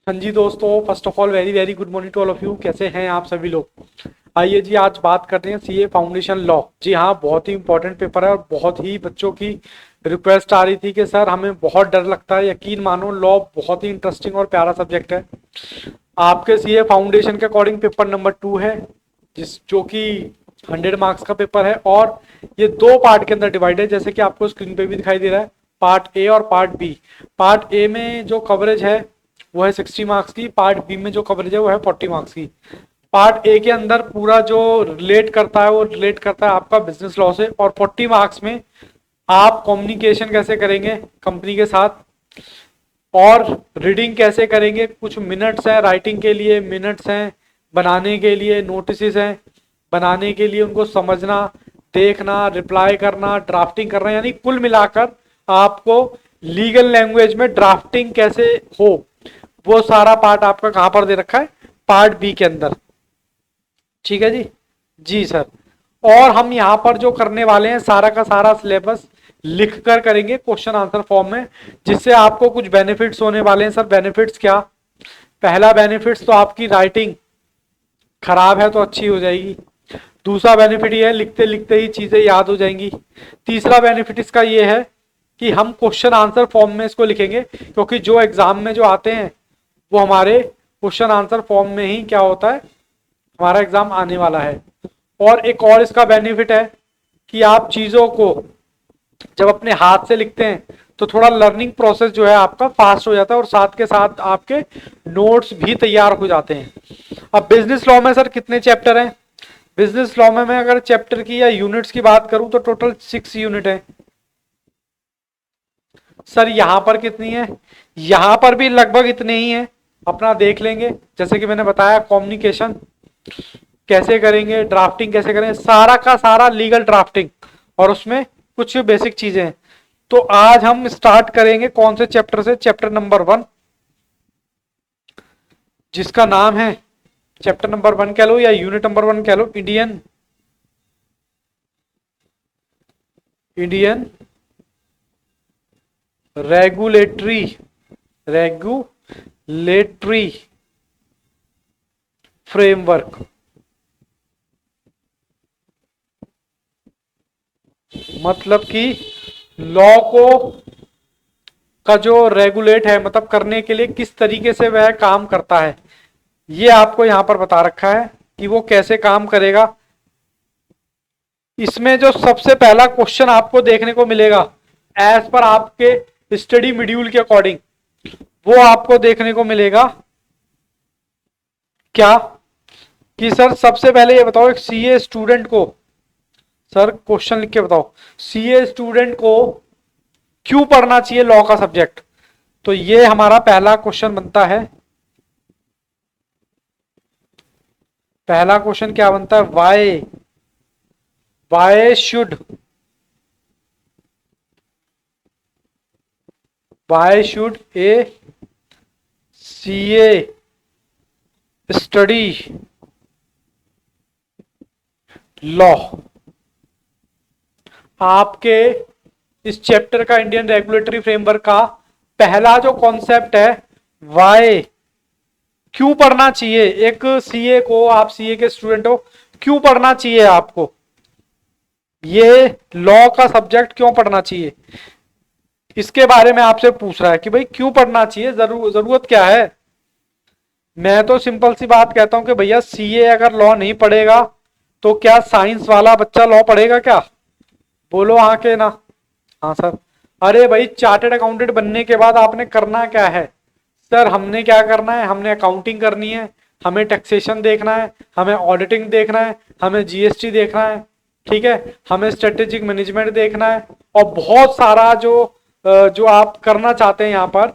हाँ जी दोस्तों, first of all very very good morning to all of you. कैसे हैं आप सभी लोग। आइए जी, आज बात करते हैं सीए फाउंडेशन लॉ। जी हाँ, बहुत ही इंपॉर्टेंट पेपर है और बहुत ही बच्चों की रिक्वेस्ट आ रही थी कि सर हमें बहुत डर लगता है। यकीन मानो, लॉ बहुत ही इंटरेस्टिंग और प्यारा सब्जेक्ट है। आपके सीए फाउंडेशन के अकॉर्डिंग पेपर नंबर 2 है, जिस जो कि 100 मार्क्स का पेपर है और ये दो पार्ट के अंदर डिवाइड है, जैसे कि आपको स्क्रीन पे भी दिखाई दे रहा है। पार्ट ए और पार्ट बी। पार्ट ए में जो कवरेज है वो है 60 मार्क्स की। पार्ट बी में जो कवरेज है वो है 40 मार्क्स की। पार्ट ए के अंदर पूरा जो रिलेट करता है वो रिलेट करता है आपका बिजनेस लॉ से, और 40 मार्क्स में आप कम्युनिकेशन कैसे करेंगे कंपनी के साथ और रीडिंग कैसे करेंगे। कुछ मिनट्स हैं राइटिंग के लिए, मिनट्स हैं बनाने के लिए, नोटिस हैं बनाने के लिए, उनको समझना, देखना, रिप्लाई करना, ड्राफ्टिंग करना, यानी कुल मिलाकर आपको लीगल लैंग्वेज में ड्राफ्टिंग कैसे हो, वो सारा पार्ट आपका कहां पर दे रखा है, पार्ट बी के अंदर। ठीक है जी। जी सर। और हम यहाँ पर जो करने वाले हैं सारा का सारा सिलेबस लिख कर करेंगे क्वेश्चन आंसर फॉर्म में, जिससे आपको कुछ बेनिफिट्स होने वाले हैं। सर बेनिफिट्स क्या। पहला बेनिफिट्स तो आपकी राइटिंग खराब है तो अच्छी हो जाएगी। दूसरा बेनिफिट ये है, लिखते लिखते ही चीजें याद हो जाएंगी। तीसरा बेनिफिट इसका ये है कि हम क्वेश्चन आंसर फॉर्म में इसको लिखेंगे, क्योंकि जो एग्जाम में जो आते हैं वो हमारे क्वेश्चन आंसर फॉर्म में ही क्या होता है, हमारा एग्जाम आने वाला है। और एक और इसका बेनिफिट है कि आप चीजों को जब अपने हाथ से लिखते हैं तो थोड़ा लर्निंग प्रोसेस जो है आपका फास्ट हो जाता है और साथ के साथ आपके नोट्स भी तैयार हो जाते हैं। अब बिजनेस लॉ में सर कितने चैप्टर हैं। बिजनेस लॉ में मैं अगर चैप्टर की या यूनिट्स की बात करूं तो टोटल 6 यूनिट है। सर यहां पर कितनी है, यहां पर भी लगभग इतने ही है। अपना देख लेंगे, जैसे कि मैंने बताया कम्युनिकेशन कैसे करेंगे, ड्राफ्टिंग कैसे करेंगे, सारा का सारा लीगल ड्राफ्टिंग, और उसमें कुछ बेसिक चीजें हैं। तो आज हम स्टार्ट करेंगे कौन से चैप्टर से, चैप्टर नंबर 1, जिसका नाम है, चैप्टर नंबर 1 कह लो या यूनिट नंबर 1 कह लो, Indian Indian regulatory regulatory framework. मतलब कि लॉ को का जो रेगुलेट है, मतलब करने के लिए किस तरीके से वह काम करता है, ये आपको यहां पर बता रखा है कि वो कैसे काम करेगा। इसमें जो सबसे पहला क्वेश्चन आपको देखने को मिलेगा एज पर आपके स्टडी शेड्यूल के अकॉर्डिंग, वो आपको देखने को मिलेगा क्या, कि सर सबसे पहले ये बताओ एक सीए स्टूडेंट को, सर क्वेश्चन लिख के बताओ, सीए स्टूडेंट को क्यों पढ़ना चाहिए लॉ का सब्जेक्ट। तो ये हमारा पहला क्वेश्चन बनता है। पहला क्वेश्चन क्या बनता है, why should A CA study law. आपके इस चैप्टर का, इंडियन रेगुलेटरी फ्रेमवर्क का पहला जो कॉन्सेप्ट है, वाई, क्यों पढ़ना चाहिए एक सीए को, आप सीए के स्टूडेंट हो, क्यों पढ़ना चाहिए आपको, ये लॉ का सब्जेक्ट क्यों पढ़ना चाहिए, इसके बारे में आपसे पूछ रहा है कि भाई क्यों पढ़ना चाहिए, जरूरत क्या है। मैं तो सिंपल सी बात कहता हूं कि भैया सीए अगर लॉ नहीं पढ़ेगा तो क्या साइंस वाला बच्चा लॉ पढ़ेगा क्या। बोलो हाँ के ना। हाँ सर। अरे भाई चार्टेड अकाउंटेंट बनने के बाद आपने करना क्या है। सर हमने क्या करना है, हमने अकाउंटिंग करनी है, हमें टैक्सेशन देखना है, हमें ऑडिटिंग देखना है, हमें जीएसटी देखना है, ठीक है, हमें स्ट्रेटेजिक मैनेजमेंट देखना है, और बहुत सारा जो आप करना चाहते हैं यहाँ पर,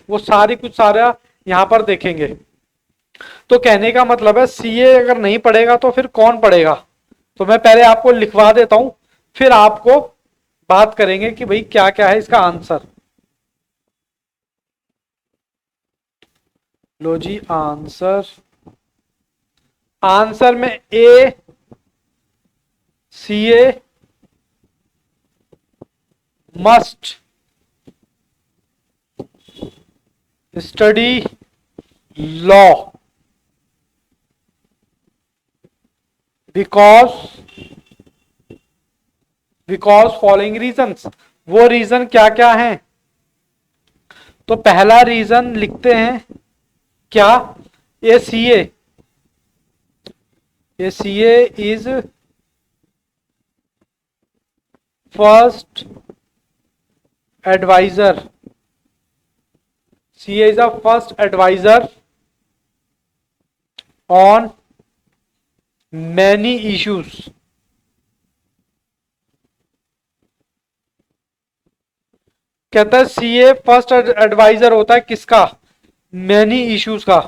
वो सारी कुछ सारा यहाँ पर देखेंगे। तो कहने का मतलब है सीए अगर नहीं पढ़ेगा तो फिर कौन पढ़ेगा। तो मैं पहले आपको लिखवा देता हूं, फिर आपको बात करेंगे कि भाई क्या क्या है इसका आंसर। लो जी आंसर। आंसर में a, CA must study law, because following reasons. वो रीजन क्या क्या है? तो पहला रीजन लिखते हैं क्या? A C A is first advisor, CA is a first advisor on many issues. कहता है CA फर्स्ट एडवाइजर होता है किसका? मैनी इश्यूज का।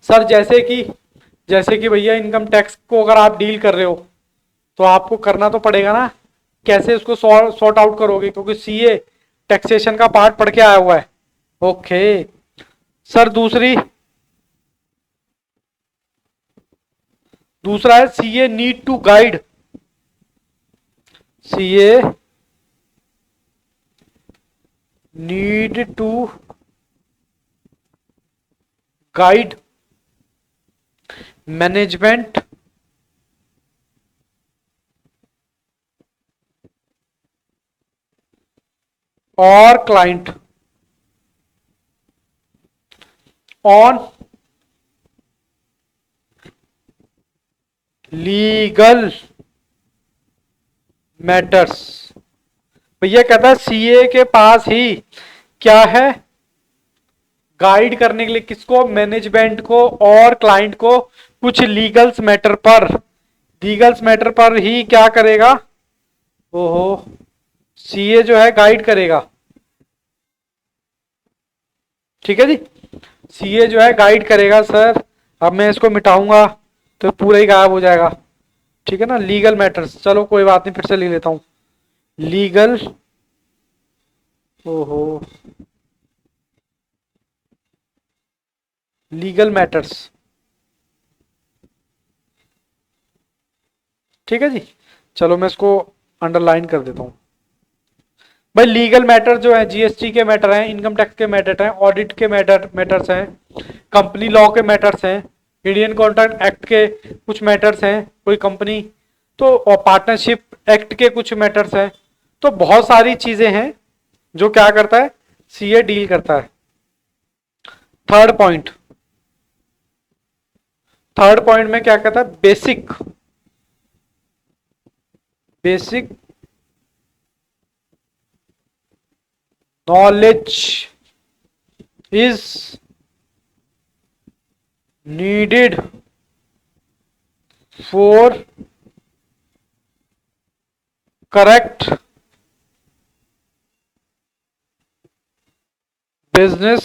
सर जैसे कि भैया इनकम टैक्स को अगर आप डील कर रहे हो तो आपको करना तो पड़ेगा ना, कैसे उसको सॉर्ट आउट करोगे, क्योंकि CA टैक्सेशन का पार्ट पढ़ के आया हुआ है। ओके सर, दूसरा है CA need to guide, CA need to guide management और क्लाइंट ऑन लीगल मैटर्स। भैया कहता है CA के पास ही क्या है? गाइड करने के लिए किसको? मैनेजमेंट को और क्लाइंट को कुछ लीगल्स मैटर पर ही क्या करेगा? ओहो, CA जो है गाइड करेगा। ठीक है जी, CA जो है गाइड करेगा। सर अब मैं इसको मिटाऊंगा तो पूरा ही गायब हो जाएगा। ठीक है ना, लीगल मैटर्स, चलो कोई बात नहीं, फिर से लिख लेता हूं लीगल, ओहो, लीगल मैटर्स। ठीक है जी, चलो मैं इसको अंडरलाइन कर देता हूं। भाई लीगल मैटर जो है GST के मैटर हैं, इनकम टैक्स के मैटर हैं, ऑडिट के मैटर्स हैं, कंपनी लॉ के मैटर्स हैं, इंडियन कॉन्ट्रैक्ट एक्ट के कुछ मैटर्स हैं, कोई कंपनी तो, और पार्टनरशिप एक्ट के कुछ मैटर्स हैं। तो बहुत सारी चीजें हैं जो क्या करता है? CA डील करता है। थर्ड पॉइंट में क्या कहता है? Basic knowledge is needed for correct business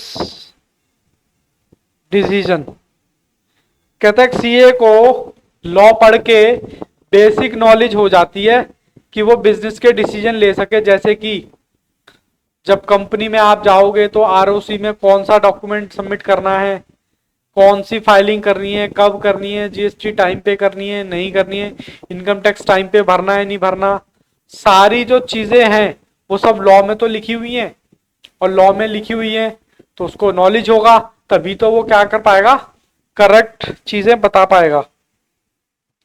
decision. कहता है CA को लॉ पढ़ के बेसिक नॉलेज हो जाती है कि वो बिजनेस के डिसीजन ले सके। जैसे कि जब कंपनी में आप जाओगे तो ROC में कौन सा डॉक्यूमेंट सबमिट करना है, कौन सी फाइलिंग करनी है, कब करनी है, GST टाइम पे करनी है नहीं करनी है, इनकम टैक्स टाइम पे भरना है नहीं भरना, सारी जो चीजें हैं वो सब लॉ में तो लिखी हुई हैं। और लॉ में लिखी हुई है तो उसको नॉलेज होगा, तभी तो वो क्या कर पाएगा? करेक्ट चीजें बता पाएगा।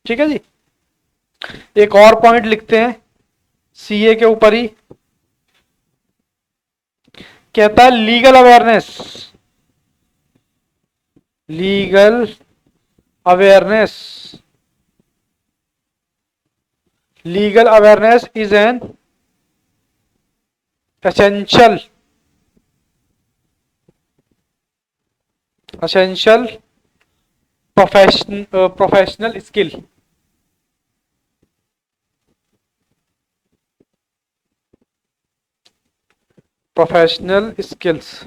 ठीक है जी, एक और पॉइंट लिखते हैं CA के ऊपर ही। कहता है legal awareness is an essential professional skill. Professional skills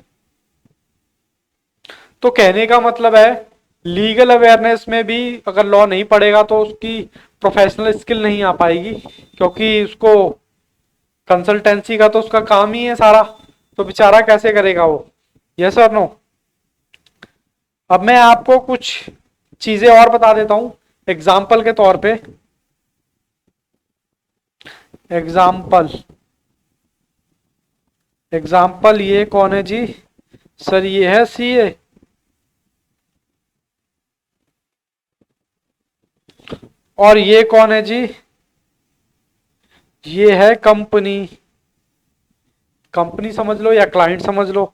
तो कहने का मतलब है लीगल अवेयरनेस में भी अगर लॉ नहीं पढ़ेगा तो उसकी प्रोफेशनल स्किल नहीं आ पाएगी, क्योंकि उसको कंसल्टेंसी का तो उसका काम ही है सारा, तो बेचारा कैसे करेगा वो? यस और नो? अब मैं आपको कुछ चीजें और बता देता हूं एग्जाम्पल के तौर पे। एग्जाम्पल ये कौन है जी? सर ये है सीए, और ये कौन है जी? ये है कंपनी। कंपनी समझ लो या क्लाइंट समझ लो।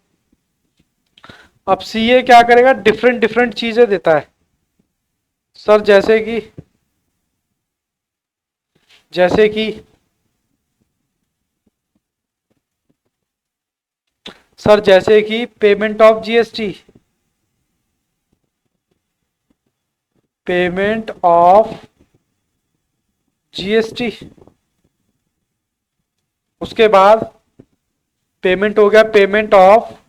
अब सीए क्या करेगा, डिफरेंट डिफरेंट चीजें देता है सर, जैसे कि सर जैसे कि payment of GST, payment of GST, उसके बाद पेमेंट हो गया पेमेंट ऑफ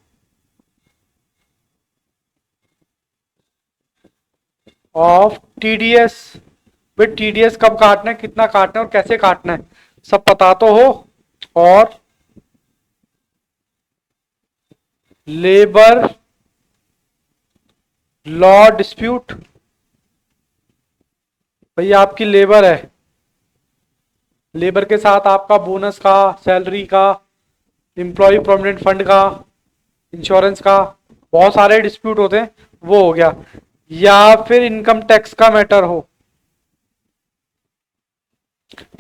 टीडीएस। भाई टीडीएस कब काटना है, कितना काटना है और कैसे काटना है, सब पता तो हो। और लेबर लॉ डिस्प्यूट, भैया आपकी लेबर है, लेबर के साथ आपका बोनस का, सैलरी का, एम्प्लॉय प्रोविडेंट फंड का, इंश्योरेंस का, बहुत सारे डिस्प्यूट होते हैं, वो हो गया। या फिर इनकम टैक्स का मैटर हो।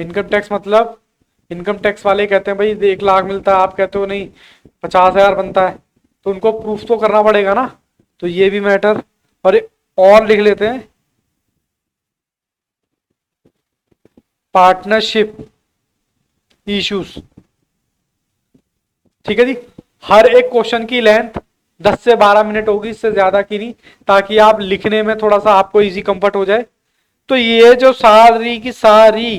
इनकम टैक्स मतलब इनकम टैक्स वाले कहते हैं भाई 1 लाख मिलता है, आप कहते हो नहीं 50,000 बनता है, तो उनको प्रूफ तो करना पड़ेगा ना, तो ये भी मैटर। और लिख लेते हैं पार्टनरशिप इश्यूज। ठीक है जी। हर एक क्वेश्चन की लेंथ 10 से 12 मिनट होगी, इससे ज्यादा की नहीं, ताकि आप लिखने में थोड़ा सा आपको इजी कंफर्ट हो जाए। तो ये जो सारी की सारी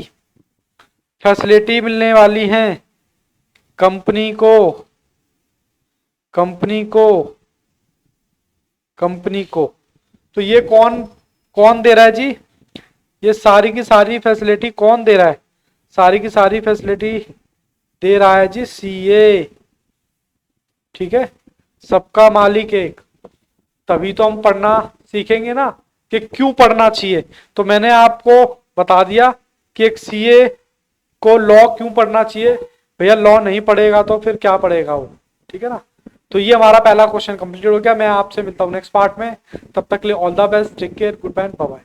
फैसिलिटी मिलने वाली हैं कंपनी को कंपनी को कंपनी को, तो ये कौन कौन दे रहा है जी? ये सारी की सारी फैसिलिटी कौन दे रहा है? सारी की सारी फैसिलिटी दे रहा है जी सीए। ठीक है, सबका मालिक एक। तभी तो हम पढ़ना सीखेंगे ना कि क्यों पढ़ना चाहिए। तो मैंने आपको बता दिया कि एक सीए को लॉ क्यों पढ़ना चाहिए। भैया लॉ नहीं पढ़ेगा तो फिर क्या पढ़ेगा वो, ठीक है ना। तो ये हमारा पहला क्वेश्चन कंप्लीट हो गया। मैं आपसे मिलता हूँ नेक्स्ट पार्ट में, तब तक के लिए all the best, take care, good bye, bye bye.